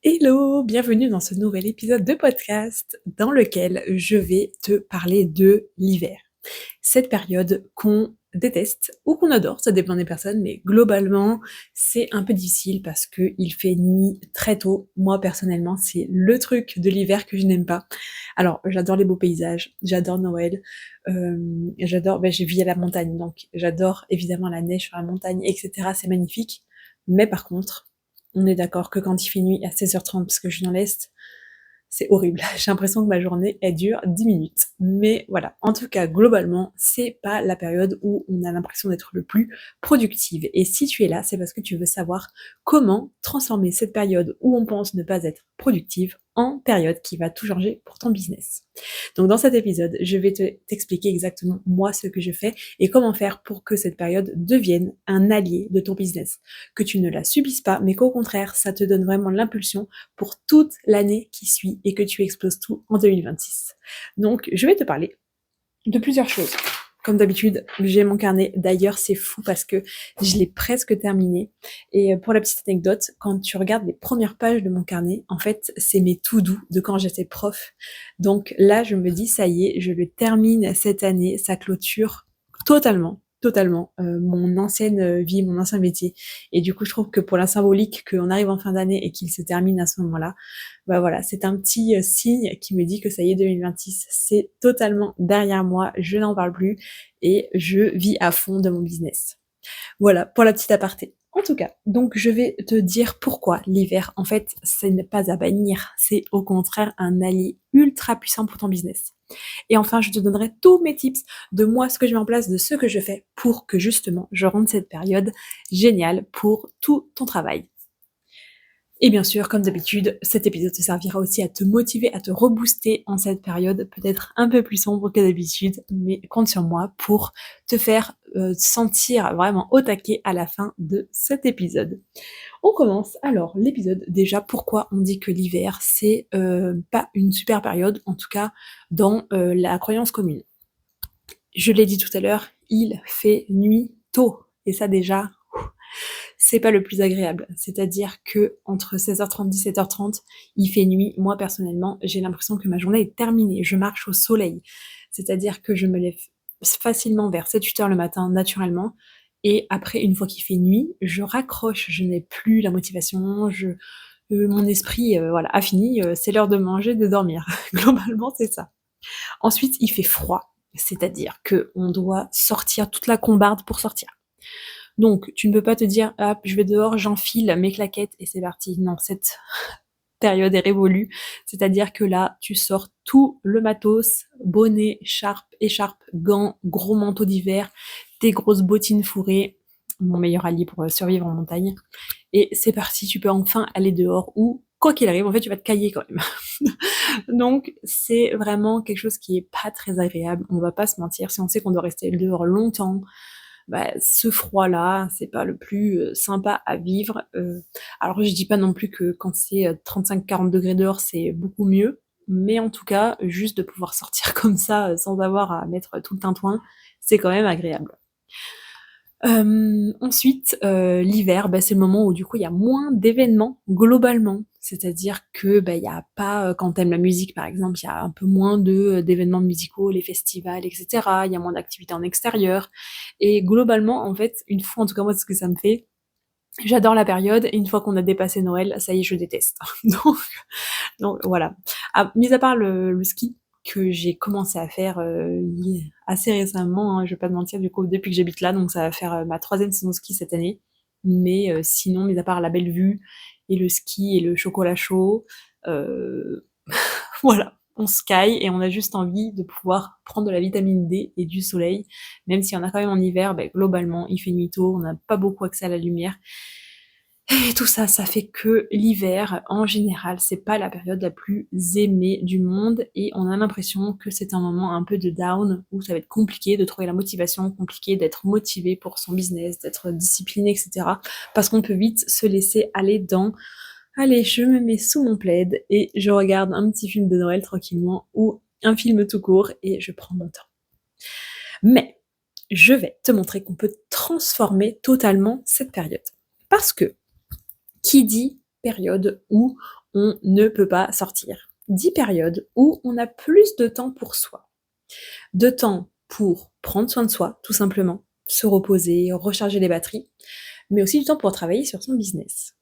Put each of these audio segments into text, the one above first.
Hello, bienvenue dans ce nouvel épisode de podcast dans lequel je vais te parler de l'hiver. Cette période qu'on déteste ou qu'on adore, ça dépend des personnes, mais globalement, c'est un peu difficile parce qu'il fait nuit très tôt. Moi, personnellement, c'est le truc de l'hiver que je n'aime pas. Alors, j'adore les beaux paysages, j'adore Noël, je vis à la montagne, donc j'adore évidemment la neige sur la montagne, etc. C'est magnifique. Mais par contre, on est d'accord que quand il fait nuit à 16h30, parce que je suis dans l'Est, c'est horrible. J'ai l'impression que ma journée, elle dure 10 minutes. Mais voilà. En tout cas, globalement, c'est pas la période où on a l'impression d'être le plus productive. Et si tu es là, c'est parce que tu veux savoir comment transformer cette période où on pense ne pas être productive en période qui va tout changer pour ton business. Donc dans cet épisode, je vais t'expliquer exactement moi ce que je fais et comment faire pour que cette période devienne un allié de ton business. Que tu ne la subisses pas, mais qu'au contraire, ça te donne vraiment l'impulsion pour toute l'année qui suit et que tu exploses tout en 2026. Donc je vais te parler de plusieurs choses. Comme d'habitude, j'ai mon carnet. D'ailleurs, c'est fou parce que je l'ai presque terminé. Et pour la petite anecdote, quand tu regardes les premières pages de mon carnet, en fait, c'est mes to-do de quand j'étais prof. Donc là, je me dis, ça y est, je le termine cette année. Ça clôture totalement mon ancienne vie, mon ancien métier. Et du coup, je trouve que pour la symbolique qu'on arrive en fin d'année et qu'il se termine à ce moment-là, bah voilà, c'est un petit signe qui me dit que ça y est, 2026, c'est totalement derrière moi, je n'en parle plus et je vis à fond de mon business. Voilà, pour la petite aparté. En tout cas, donc je vais te dire pourquoi l'hiver, en fait, ce n'est pas à bannir, c'est au contraire un allié ultra puissant pour ton business. Et enfin, je te donnerai tous mes tips de moi, ce que je mets en place, de ce que je fais pour que justement je rende cette période géniale pour tout ton travail. Et bien sûr, comme d'habitude, cet épisode te servira aussi à te motiver, à te rebooster en cette période peut-être un peu plus sombre que d'habitude, mais compte sur moi pour te faire sentir vraiment au taquet à la fin de cet épisode. On commence alors l'épisode déjà pourquoi on dit que l'hiver c'est pas une super période, en tout cas dans la croyance commune. Je l'ai dit tout à l'heure, il fait nuit tôt et ça déjà c'est pas le plus agréable. C'est-à-dire que entre 16h30 et 17h30, il fait nuit. Moi, personnellement, j'ai l'impression que ma journée est terminée. Je marche au soleil. C'est-à-dire que je me lève facilement vers 7-8 heures le matin, naturellement. Et après, une fois qu'il fait nuit, je raccroche. Je n'ai plus la motivation. Mon esprit, voilà, a fini. C'est l'heure de manger, de dormir. Globalement, c'est ça. Ensuite, il fait froid. C'est-à-dire que on doit sortir toute la combarde pour sortir. Donc, tu ne peux pas te dire, ah, je vais dehors, j'enfile mes claquettes et c'est parti. Non, cette période est révolue. C'est-à-dire que là, tu sors tout le matos, bonnet, écharpe, gants, gros manteau d'hiver, tes grosses bottines fourrées, mon meilleur allié pour survivre en montagne. Et c'est parti, tu peux enfin aller dehors ou, quoi qu'il arrive, en fait, tu vas te cailler quand même. Donc, c'est vraiment quelque chose qui est pas très agréable. On va pas se mentir. Si on sait qu'on doit rester dehors longtemps, bah, ce froid-là, c'est pas le plus sympa à vivre. Alors je dis pas non plus que quand c'est 35-40 degrés dehors, c'est beaucoup mieux, mais en tout cas, juste de pouvoir sortir comme ça sans avoir à mettre tout le tintouin, c'est quand même agréable. Ensuite, l'hiver, bah, c'est le moment où du coup il y a moins d'événements globalement. C'est-à-dire que bah, il y a pas, quand t'aimes la musique par exemple, il y a un peu moins d'événements musicaux, les festivals, etc. Il y a moins d'activités en extérieur. Et globalement, en fait, une fois, en tout cas moi, c'est ce que ça me fait, j'adore la période, et une fois qu'on a dépassé Noël, ça y est, je déteste. Donc, donc voilà. Ah, mis à part le ski que j'ai commencé à faire assez récemment, hein, je vais pas te mentir, du coup depuis que j'habite là, donc ça va faire ma troisième saison de ski cette année. Mais sinon, mis à part la belle vue et le ski et le chocolat chaud, euh, voilà, on sky et on a juste envie de pouvoir prendre de la vitamine D et du soleil, même si on a quand même en hiver, ben, globalement il fait nuit tôt, on n'a pas beaucoup accès à la lumière. Et tout ça, ça fait que l'hiver, en général, c'est pas la période la plus aimée du monde et on a l'impression que c'est un moment un peu de down où ça va être compliqué de trouver la motivation, compliqué d'être motivé pour son business, d'être discipliné, etc. Parce qu'on peut vite se laisser aller dans allez, je me mets sous mon plaid et je regarde un petit film de Noël tranquillement ou un film tout court et je prends mon temps. Mais je vais te montrer qu'on peut transformer totalement cette période. Parce que qui dit périodes où on ne peut pas sortir. 10 périodes où on a plus de temps pour soi. De temps pour prendre soin de soi, tout simplement, se reposer, recharger les batteries, mais aussi du temps pour travailler sur son business.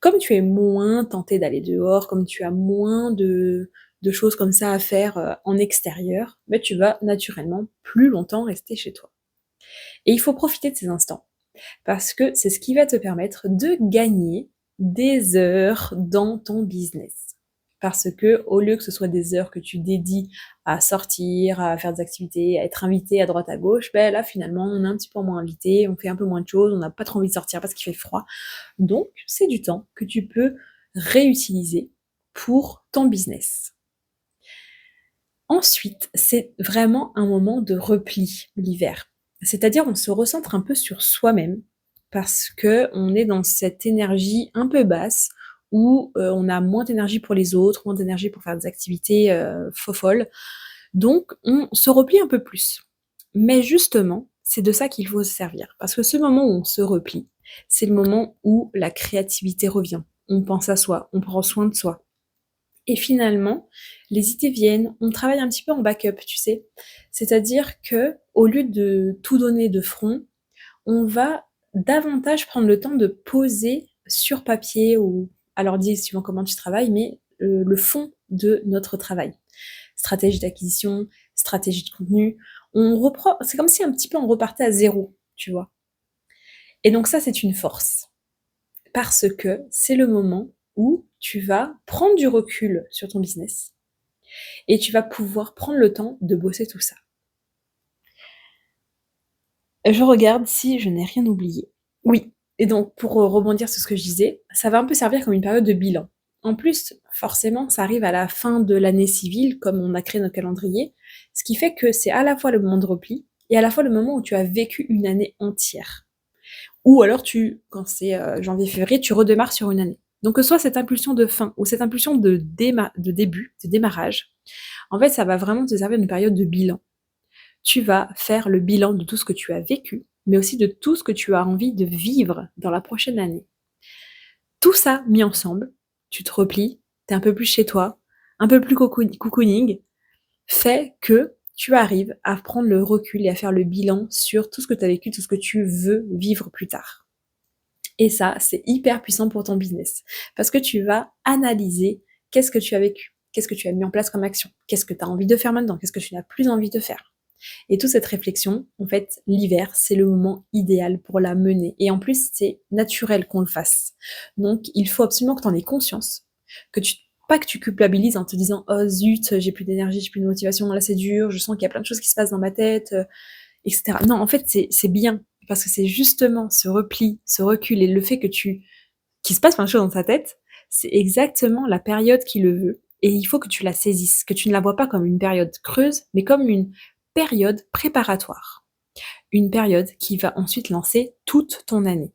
Comme tu es moins tenté d'aller dehors, comme tu as moins de choses comme ça à faire en extérieur, ben tu vas naturellement plus longtemps rester chez toi. Et il faut profiter de ces instants, parce que c'est ce qui va te permettre de gagner des heures dans ton business. Parce que au lieu que ce soit des heures que tu dédies à sortir, à faire des activités, à être invité à droite à gauche, ben là finalement on est un petit peu moins invité, on fait un peu moins de choses, on n'a pas trop envie de sortir parce qu'il fait froid. Donc c'est du temps que tu peux réutiliser pour ton business. Ensuite, c'est vraiment un moment de repli l'hiver. C'est-à-dire on se recentre un peu sur soi-même parce que on est dans cette énergie un peu basse où on a moins d'énergie pour les autres, moins d'énergie pour faire des activités folles. Donc on se replie un peu plus. Mais justement, c'est de ça qu'il faut se servir. Parce que ce moment où on se replie, c'est le moment où la créativité revient. On pense à soi, on prend soin de soi. Et finalement, les idées viennent, on travaille un petit peu en backup, tu sais. C'est-à-dire que au lieu de tout donner de front, on va davantage prendre le temps de poser sur papier ou à l'ordi suivant comment tu travailles, mais le fond de notre travail. Stratégie d'acquisition, stratégie de contenu. On reprend, c'est comme si un petit peu on repartait à zéro, tu vois. Et donc ça, c'est une force. Parce que c'est le moment où tu vas prendre du recul sur ton business et tu vas pouvoir prendre le temps de bosser tout ça. Je regarde si je n'ai rien oublié. Oui, et donc pour rebondir sur ce que je disais, ça va un peu servir comme une période de bilan. En plus, forcément, ça arrive à la fin de l'année civile, comme on a créé notre calendrier, ce qui fait que c'est à la fois le moment de repli et à la fois le moment où tu as vécu une année entière. Ou alors quand c'est janvier-février, tu redémarres sur une année. Donc que soit cette impulsion de fin ou cette impulsion de début, de démarrage, en fait, ça va vraiment te servir d'une période de bilan. Tu vas faire le bilan de tout ce que tu as vécu, mais aussi de tout ce que tu as envie de vivre dans la prochaine année. Tout ça mis ensemble, tu te replies, t'es un peu plus chez toi, un peu plus cocooning, fait que tu arrives à prendre le recul et à faire le bilan sur tout ce que tu as vécu, tout ce que tu veux vivre plus tard. Et ça, c'est hyper puissant pour ton business. Parce que tu vas analyser qu'est-ce que tu as vécu, qu'est-ce que tu as mis en place comme action, qu'est-ce que tu as envie de faire maintenant, qu'est-ce que tu n'as plus envie de faire. Et toute cette réflexion, en fait, l'hiver, c'est le moment idéal pour la mener. Et en plus, c'est naturel qu'on le fasse. Donc, il faut absolument que tu en aies conscience, pas que tu culpabilises en te disant oh zut, j'ai plus d'énergie, j'ai plus de motivation, là c'est dur, je sens qu'il y a plein de choses qui se passent dans ma tête, etc. Non, en fait, c'est bien parce que c'est justement ce repli, ce recul et le fait qu'il se passe plein de choses dans ta tête, c'est exactement la période qui le veut. Et il faut que tu la saisisses, que tu ne la vois pas comme une période creuse, mais comme une période préparatoire. Une période qui va ensuite lancer toute ton année.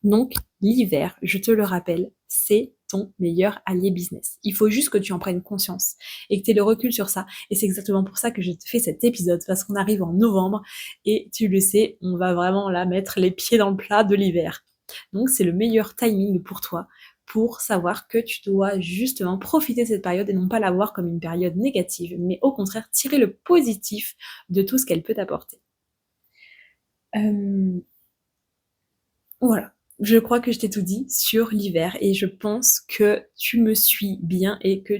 Donc, l'hiver, je te le rappelle, c'est ton meilleur allié business. Il faut juste que tu en prennes conscience et que tu aies le recul sur ça. Et c'est exactement pour ça que je te fais cet épisode, parce qu'on arrive en novembre et tu le sais, on va vraiment là mettre les pieds dans le plat de l'hiver. Donc, c'est le meilleur timing pour toi pour savoir que tu dois justement profiter de cette période et non pas la voir comme une période négative, mais au contraire tirer le positif de tout ce qu'elle peut t'apporter. Voilà. Je crois que je t'ai tout dit sur l'hiver et je pense que tu me suis bien et que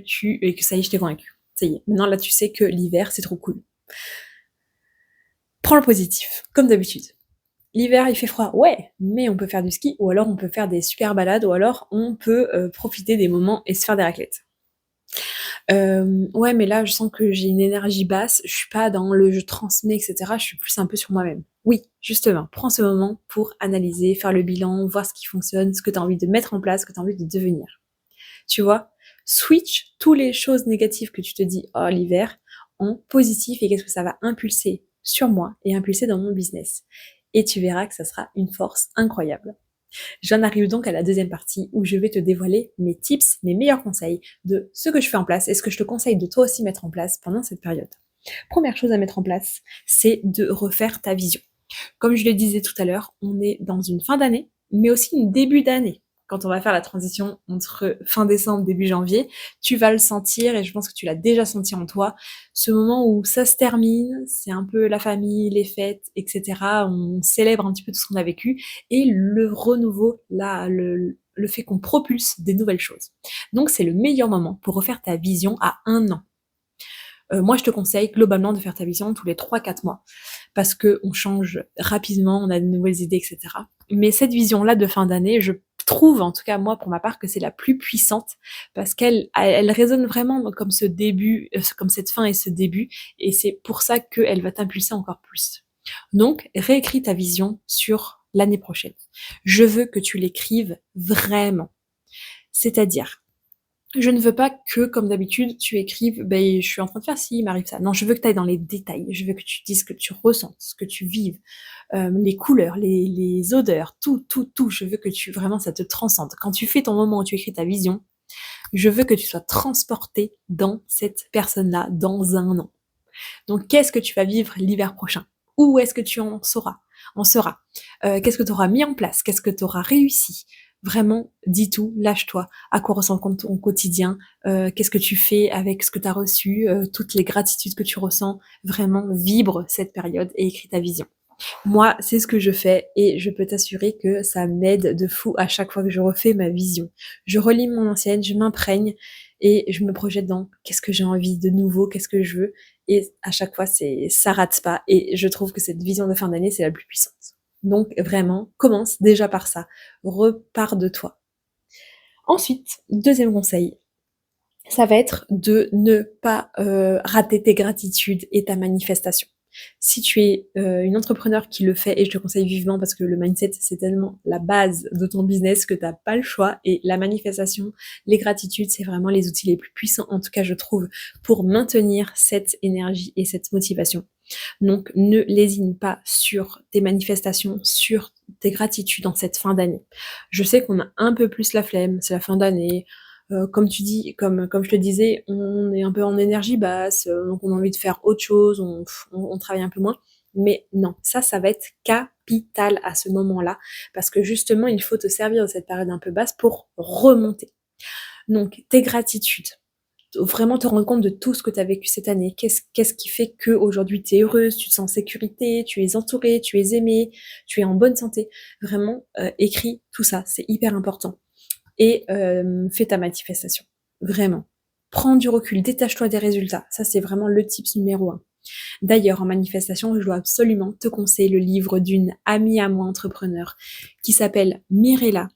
ça y est, je t'ai convaincu. Ça y est. Maintenant, là, tu sais que l'hiver, c'est trop cool. Prends le positif, comme d'habitude. L'hiver, il fait froid, ouais, mais on peut faire du ski, ou alors on peut faire des super balades, ou alors on peut profiter des moments et se faire des raclettes. Ouais, mais là, je sens que j'ai une énergie basse, je suis pas dans le je transmets, etc. Je suis plus un peu sur moi-même. Oui, justement, prends ce moment pour analyser, faire le bilan, voir ce qui fonctionne, ce que tu as envie de mettre en place, ce que tu as envie de devenir. Tu vois, switch toutes les choses négatives que tu te dis, oh l'hiver, en positif et qu'est-ce que ça va impulser sur moi et impulser dans mon business. Et tu verras que ça sera une force incroyable. J'en arrive donc à la deuxième partie où je vais te dévoiler mes tips, mes meilleurs conseils de ce que je fais en place et ce que je te conseille de toi aussi mettre en place pendant cette période. Première chose à mettre en place, c'est de refaire ta vision. Comme je le disais tout à l'heure, on est dans une fin d'année, mais aussi une début d'année. quand on va faire la transition entre fin décembre, début janvier, tu vas le sentir et je pense que tu l'as déjà senti en toi. Ce moment où ça se termine, c'est un peu la famille, les fêtes, etc. On célèbre un petit peu tout ce qu'on a vécu et le renouveau, là, le fait qu'on propulse des nouvelles choses. Donc c'est le meilleur moment pour refaire ta vision à 1 an. Moi je te conseille globalement de faire ta vision tous les 3-4 mois parce qu'on change rapidement, on a de nouvelles idées, etc. Mais cette vision-là de fin d'année, je trouve, en tout cas moi pour ma part, que c'est la plus puissante parce qu'elle résonne vraiment comme ce début, comme cette fin et ce début, et c'est pour ça qu'elle va t'impulser encore plus. Donc, réécris ta vision sur l'année prochaine. Je veux que tu l'écrives vraiment. C'est-à-dire, je ne veux pas que, comme d'habitude, tu écrives, je suis en train de faire ci, il m'arrive ça. Non, je veux que tu ailles dans les détails. Je veux que tu dises ce que tu ressens, ce que tu vives, les couleurs, les odeurs, tout. Je veux que vraiment, ça te transcende. Quand tu fais ton moment où tu écris ta vision, je veux que tu sois transporté dans cette personne-là dans 1 an. Donc, qu'est-ce que tu vas vivre l'hiver prochain? Où est-ce que tu en seras? Qu'est-ce que tu auras mis en place? Qu'est-ce que tu auras réussi? Vraiment, dis tout, lâche-toi. À quoi ressemble ton quotidien? Qu'est-ce que tu fais avec ce que tu as reçu? Toutes les gratitudes que tu ressens. Vraiment, vibre cette période et écris ta vision. Moi, c'est ce que je fais et je peux t'assurer que ça m'aide de fou à chaque fois que je refais ma vision. Je relis mon ancienne, je m'imprègne et je me projette dans qu'est-ce que j'ai envie de nouveau, qu'est-ce que je veux, et à chaque fois, ça rate pas, et je trouve que cette vision de fin d'année, c'est la plus puissante. Donc vraiment, commence déjà par ça. Repars de toi. Ensuite, deuxième conseil, ça va être de ne pas rater tes gratitudes et ta manifestation. Si tu es une entrepreneur qui le fait, et je te conseille vivement parce que le mindset, c'est tellement la base de ton business que tu n'as pas le choix, et la manifestation, les gratitudes, c'est vraiment les outils les plus puissants, en tout cas je trouve, pour maintenir cette énergie et cette motivation. Donc ne lésine pas sur tes manifestations, sur tes gratitudes en cette fin d'année. Je sais qu'on a un peu plus la flemme, c'est la fin d'année, comme tu dis, comme je te disais, on est un peu en énergie basse, donc on a envie de faire autre chose, on travaille un peu moins. Mais non, ça va être capital à ce moment-là, parce que justement, il faut te servir de cette période un peu basse pour remonter. Donc, tes gratitudes, vraiment te rendre compte de tout ce que tu as vécu cette année. Qu'est-ce qui fait qu'aujourd'hui tu es heureuse, tu te sens en sécurité, tu es entourée, tu es aimée, tu es en bonne santé. Vraiment, écris tout ça, c'est hyper important. Et fais ta manifestation. Vraiment. Prends du recul, détache-toi des résultats. Ça, c'est vraiment le tips numéro 1. D'ailleurs, en manifestation, je dois absolument te conseiller le livre d'une amie à moi entrepreneur qui s'appelle Mirella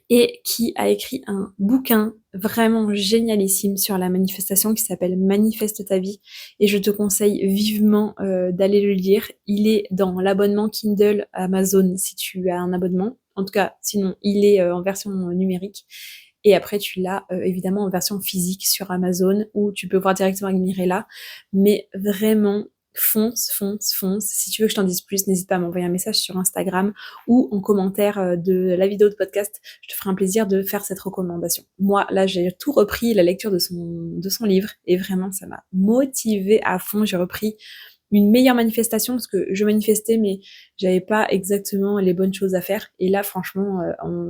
et qui a écrit un bouquin vraiment génialissime sur la manifestation qui s'appelle Manifeste ta vie, et je te conseille vivement d'aller le lire. Il est dans l'abonnement Kindle Amazon si tu as un abonnement. En tout cas, sinon, il est en version numérique. Et après, tu l'as évidemment en version physique sur Amazon, où tu peux voir directement avec Mirella. Mais vraiment, fonce. Si tu veux que je t'en dise plus, n'hésite pas à m'envoyer un message sur Instagram ou en commentaire de la vidéo de podcast. Je te ferai un plaisir de faire cette recommandation. Moi, là, j'ai tout repris, la lecture de son livre, et vraiment, ça m'a motivée à fond. J'ai repris une meilleure manifestation parce que je manifestais mais j'avais pas exactement les bonnes choses à faire, et là franchement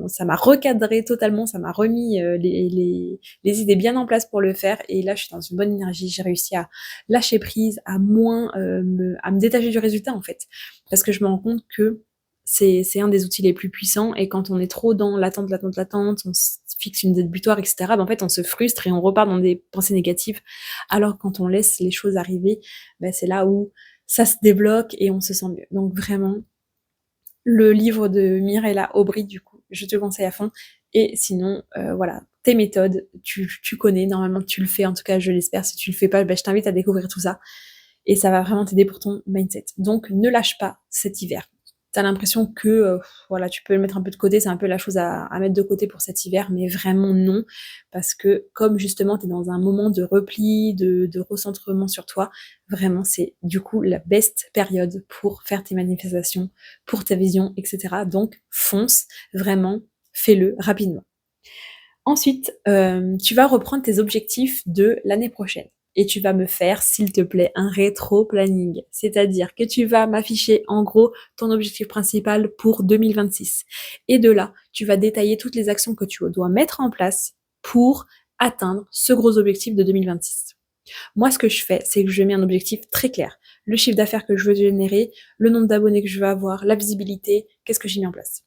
ça m'a recadré totalement, ça m'a remis les idées bien en place pour le faire, et là je suis dans une bonne énergie, j'ai réussi à lâcher prise, à moins à me détacher du résultat en fait, parce que je me rends compte que c'est un des outils les plus puissants, et quand on est trop dans l'attente, on se fixe une date butoir, etc., en fait on se frustre et on repart dans des pensées négatives, alors quand on laisse les choses arriver, c'est là où ça se débloque et on se sent mieux. Donc vraiment, le livre de Mirella Aubry, du coup, je te conseille à fond. Et sinon, voilà, tes méthodes, tu connais, normalement tu le fais, en tout cas je l'espère. Si tu le fais pas, je t'invite à découvrir tout ça. Et ça va vraiment t'aider pour ton mindset. Donc ne lâche pas cet hiver. T'as l'impression que voilà, tu peux le mettre un peu de côté, c'est un peu la chose à mettre de côté pour cet hiver, mais vraiment non, parce que comme justement tu es dans un moment de repli, de recentrement sur toi, vraiment c'est du coup la best période pour faire tes manifestations, pour ta vision, etc. Donc fonce, vraiment, fais-le rapidement. Ensuite, tu vas reprendre tes objectifs de l'année prochaine. et tu vas me faire, s'il te plaît, un rétro-planning. C'est-à-dire que tu vas m'afficher en gros ton objectif principal pour 2026. Et de là, tu vas détailler toutes les actions que tu dois mettre en place pour atteindre ce gros objectif de 2026. Moi, ce que je fais, c'est que je mets un objectif très clair. Le chiffre d'affaires que je veux générer, le nombre d'abonnés que je veux avoir, la visibilité, qu'est-ce que j'ai mis en place.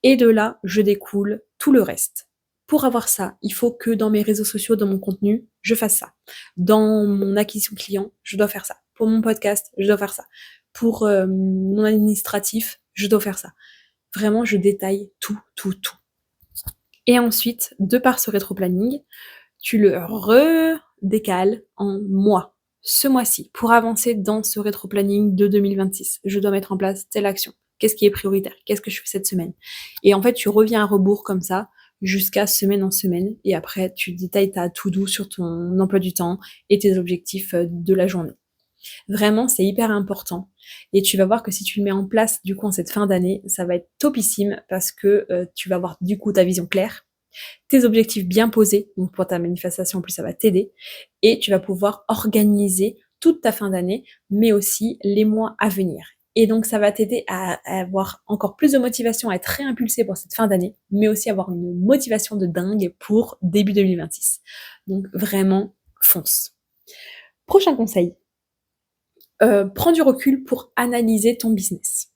Et de là, je découle tout le reste. Pour avoir ça, il faut que dans mes réseaux sociaux, dans mon contenu, je fasse ça. Dans mon acquisition client, je dois faire ça. Pour mon podcast, je dois faire ça. Pour mon administratif, je dois faire ça. Vraiment, je détaille tout, tout, tout. Et ensuite, de par ce rétro-planning, tu le redécales en mois. Ce mois-ci, pour avancer dans ce rétro-planning de 2026, je dois mettre en place telle action. Qu'est-ce qui est prioritaire? Qu'est-ce que je fais cette semaine? Et en fait, tu reviens à rebours comme ça, jusqu'à semaine en semaine, et après, tu détailles ta to-do sur ton emploi du temps et tes objectifs de la journée. Vraiment, c'est hyper important. Et tu vas voir que si tu le mets en place, du coup, en cette fin d'année, ça va être topissime parce que tu vas avoir, du coup, ta vision claire, tes objectifs bien posés, donc pour ta manifestation en plus ça va t'aider, et tu vas pouvoir organiser toute ta fin d'année, mais aussi les mois à venir. Et donc ça va t'aider à avoir encore plus de motivation, à être réimpulsé pour cette fin d'année, mais aussi avoir une motivation de dingue pour début 2026. Donc vraiment, fonce. Prochain conseil, prends du recul pour analyser ton business.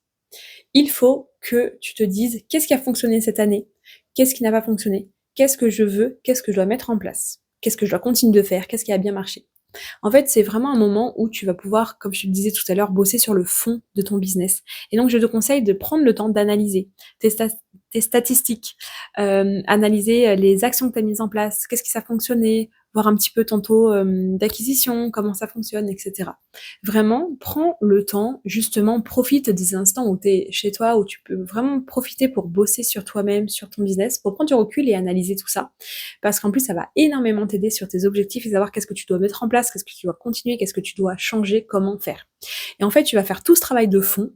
Il faut que tu te dises qu'est-ce qui a fonctionné cette année, qu'est-ce qui n'a pas fonctionné, qu'est-ce que je veux, qu'est-ce que je dois mettre en place, qu'est-ce que je dois continuer de faire, qu'est-ce qui a bien marché. En fait, c'est vraiment un moment où tu vas pouvoir, comme je te le disais tout à l'heure, bosser sur le fond de ton business. Et donc, je te conseille de prendre le temps d'analyser tes statistiques, analyser les actions que tu as mises en place, qu'est-ce qui ça a fonctionné, voir un petit peu ton taux d'acquisition, comment ça fonctionne, etc. Vraiment, prends le temps, justement, profite des instants où tu es chez toi, où tu peux vraiment profiter pour bosser sur toi-même, sur ton business, pour prendre du recul et analyser tout ça. Parce qu'en plus, ça va énormément t'aider sur tes objectifs et savoir qu'est-ce que tu dois mettre en place, qu'est-ce que tu dois continuer, qu'est-ce que tu dois changer, comment faire. Et en fait, tu vas faire tout ce travail de fond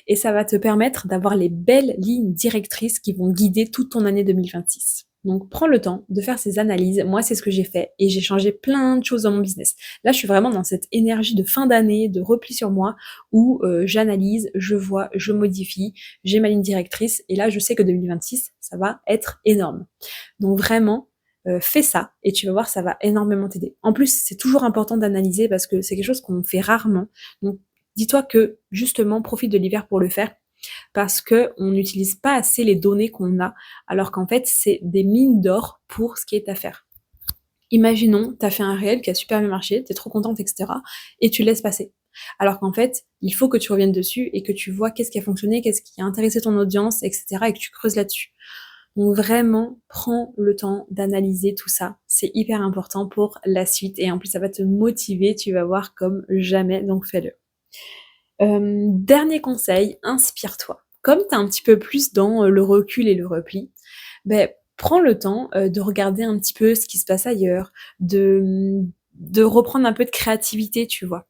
et ça va te permettre d'avoir les belles lignes directrices qui vont guider toute ton année 2026. Donc prends le temps de faire ces analyses. Moi, c'est ce que j'ai fait et j'ai changé plein de choses dans mon business. Là, je suis vraiment dans cette énergie de fin d'année, de repli sur moi, où j'analyse, je vois, je modifie, j'ai ma ligne directrice et là, je sais que 2026, ça va être énorme. Donc vraiment, fais ça et tu vas voir, ça va énormément t'aider. En plus, c'est toujours important d'analyser parce que c'est quelque chose qu'on fait rarement. Donc dis-toi que justement, profite de l'hiver pour le faire parce que on n'utilise pas assez les données qu'on a, alors qu'en fait, c'est des mines d'or pour ce qui est à faire. Imaginons, tu as fait un réel qui a super bien marché, tu es trop contente, etc. et tu le laisses passer. Alors qu'en fait, il faut que tu reviennes dessus et que tu vois qu'est-ce qui a fonctionné, qu'est-ce qui a intéressé ton audience, etc. et que tu creuses là-dessus. Donc vraiment, prends le temps d'analyser tout ça. C'est hyper important pour la suite et en plus ça va te motiver, tu vas voir comme jamais, donc fais-le. Dernier conseil, inspire-toi. Comme tu es un petit peu plus dans le recul et le repli, prends le temps de regarder un petit peu ce qui se passe ailleurs, de reprendre un peu de créativité, tu vois.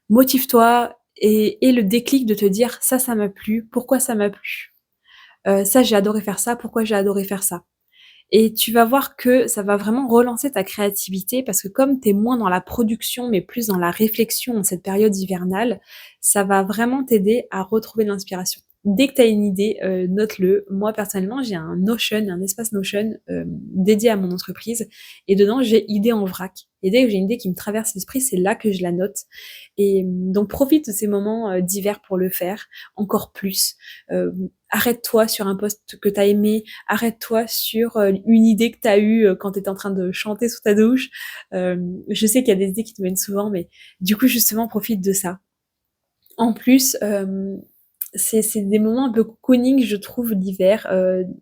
Motive-toi et le déclic de te dire ça m'a plu, pourquoi ça m'a plu. Ça j'ai adoré faire ça, pourquoi j'ai adoré faire ça. Et tu vas voir que ça va vraiment relancer ta créativité parce que comme tu es moins dans la production mais plus dans la réflexion en cette période hivernale, ça va vraiment t'aider à retrouver de l'inspiration. Dès que tu as une idée, note-le. Moi personnellement, j'ai un Notion, un espace Notion dédié à mon entreprise et dedans j'ai idée en vrac. Et dès que j'ai une idée qui me traverse l'esprit, c'est là que je la note. Et donc profite de ces moments d'hiver pour le faire encore plus. Arrête-toi sur un post que tu as aimé, arrête-toi sur une idée que tu as eue quand tu étais en train de chanter sous ta douche. Je sais qu'il y a des idées qui te viennent souvent, mais du coup, justement, profite de ça. En plus, c'est des moments un peu cocooning, je trouve, l'hiver.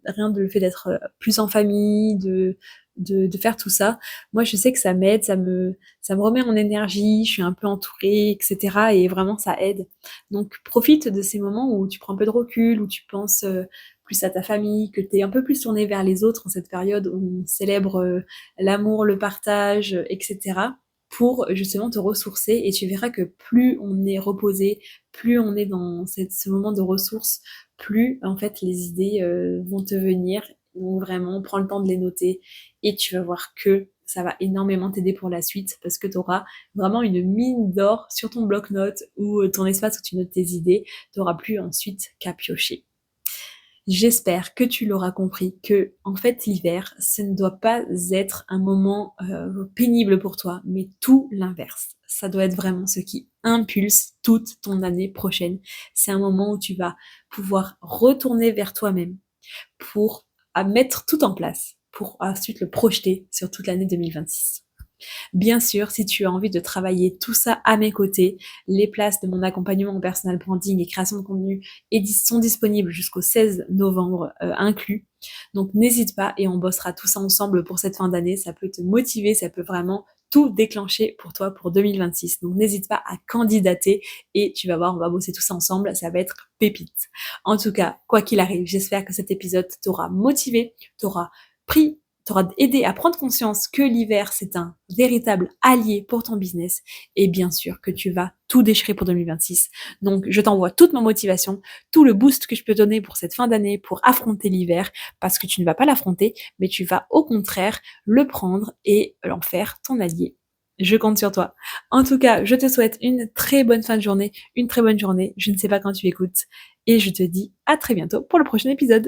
Rien de le fait d'être plus en famille, de faire tout ça. Moi, je sais que ça m'aide, ça me remet en énergie, je suis un peu entourée, etc. Et vraiment, ça aide. Donc, profite de ces moments où tu prends un peu de recul, où tu penses plus à ta famille, que tu es un peu plus tourné vers les autres en cette période où on célèbre l'amour, le partage, etc. pour justement te ressourcer et tu verras que plus on est reposé, plus on est dans ce moment de ressources, plus en fait les idées vont te venir. Donc vraiment, prends le temps de les noter et tu vas voir que ça va énormément t'aider pour la suite parce que tu auras vraiment une mine d'or sur ton bloc-notes ou ton espace où tu notes tes idées. Tu n'auras plus ensuite qu'à piocher. J'espère que tu l'auras compris que, en fait, l'hiver, ce ne doit pas être un moment pénible pour toi, mais tout l'inverse. Ça doit être vraiment ce qui impulse toute ton année prochaine. C'est un moment où tu vas pouvoir retourner vers toi-même pour mettre tout en place, pour ensuite le projeter sur toute l'année 2026. Bien sûr, si tu as envie de travailler tout ça à mes côtés, les places de mon accompagnement en personal branding et création de contenu sont disponibles jusqu'au 16 novembre inclus. Donc n'hésite pas et on bossera tout ça ensemble pour cette fin d'année. Ça peut te motiver, ça peut vraiment tout déclencher pour toi pour 2026. Donc n'hésite pas à candidater et tu vas voir, on va bosser tout ça ensemble, ça va être pépite. En tout cas, quoi qu'il arrive, j'espère que cet épisode t'aura motivé, t'aura aidé à prendre conscience que l'hiver, c'est un véritable allié pour ton business et bien sûr que tu vas tout déchirer pour 2026. Donc, je t'envoie toute ma motivation, tout le boost que je peux donner pour cette fin d'année pour affronter l'hiver parce que tu ne vas pas l'affronter, mais tu vas au contraire le prendre et en faire ton allié. Je compte sur toi. En tout cas, je te souhaite une très bonne fin de journée, une très bonne journée. Je ne sais pas quand tu écoutes et je te dis à très bientôt pour le prochain épisode.